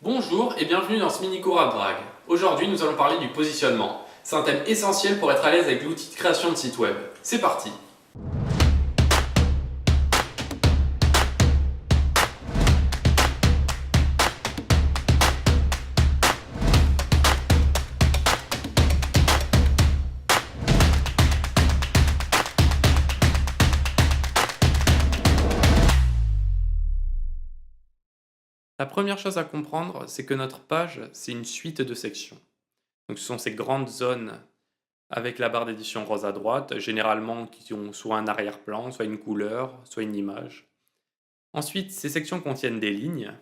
Bonjour et bienvenue dans ce mini cours AppDrag. Aujourd'hui, nous allons parler du positionnement. C'est un thème essentiel pour être à l'aise avec l'outil de création de site web. C'est parti! La première chose à comprendre, c'est que notre page, c'est une suite de sections. Donc, ce sont ces grandes zones avec la barre d'édition rose à droite, généralement qui ont soit un arrière-plan, soit une couleur, soit une image. Ensuite, ces sections contiennent des lignes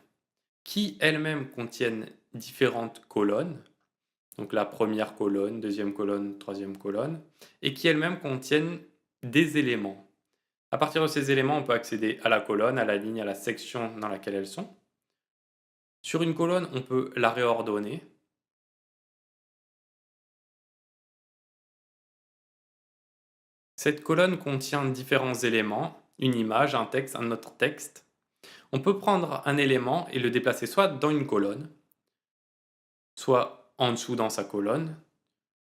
qui elles-mêmes contiennent différentes colonnes. Donc la première colonne, deuxième colonne, troisième colonne, et qui elles-mêmes contiennent des éléments. À partir de ces éléments, on peut accéder à la colonne, à la ligne, à la section dans laquelle elles sont. Sur une colonne, on peut la réordonner. Cette colonne contient différents éléments, une image, un texte, un autre texte. On peut prendre un élément et le déplacer soit dans une colonne, soit en dessous dans sa colonne,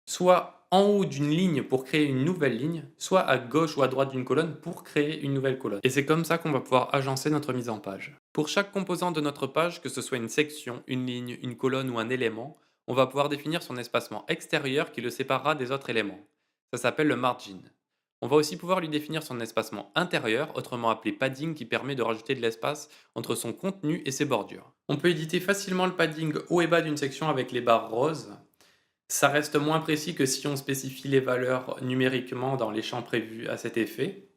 soit en haut d'une ligne pour créer une nouvelle ligne, soit à gauche ou à droite d'une colonne pour créer une nouvelle colonne. Et c'est comme ça qu'on va pouvoir agencer notre mise en page. Pour chaque composant de notre page, que ce soit une section, une ligne, une colonne ou un élément, on va pouvoir définir son espacement extérieur qui le séparera des autres éléments. Ça s'appelle le margin. On va aussi pouvoir lui définir son espacement intérieur, autrement appelé padding, qui permet de rajouter de l'espace entre son contenu et ses bordures. On peut éditer facilement le padding haut et bas d'une section avec les barres roses. Ça reste moins précis que si on spécifie les valeurs numériquement dans les champs prévus à cet effet.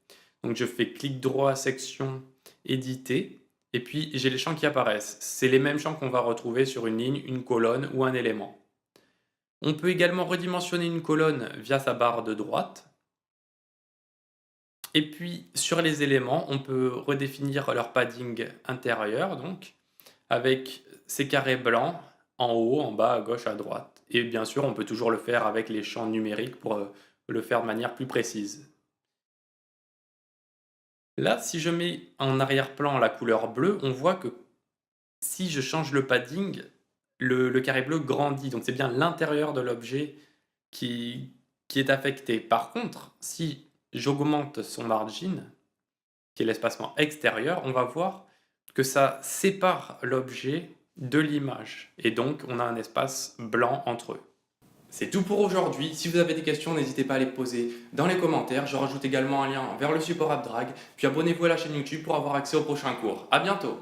Donc je fais clic droit, section, éditer, et puis j'ai les champs qui apparaissent. C'est les mêmes champs qu'on va retrouver sur une ligne, une colonne ou un élément. On peut également redimensionner une colonne via sa barre de droite. Et puis sur les éléments, on peut redéfinir leur padding intérieur, donc, avec ces carrés blancs en haut, en bas, à gauche, à droite. Et bien sûr, on peut toujours le faire avec les champs numériques pour le faire de manière plus précise. Là, si je mets en arrière-plan la couleur bleue, on voit que si je change le padding, le carré bleu grandit. Donc c'est bien l'intérieur de l'objet qui est affecté. Par contre, si j'augmente son margin, qui est l'espacement extérieur, on va voir que ça sépare l'objet de l'image. Et donc, on a un espace blanc entre eux. C'est tout pour aujourd'hui. Si vous avez des questions, n'hésitez pas à les poser dans les commentaires. Je rajoute également un lien vers le support AppDrag. Puis abonnez-vous à la chaîne YouTube pour avoir accès aux prochains cours. À bientôt!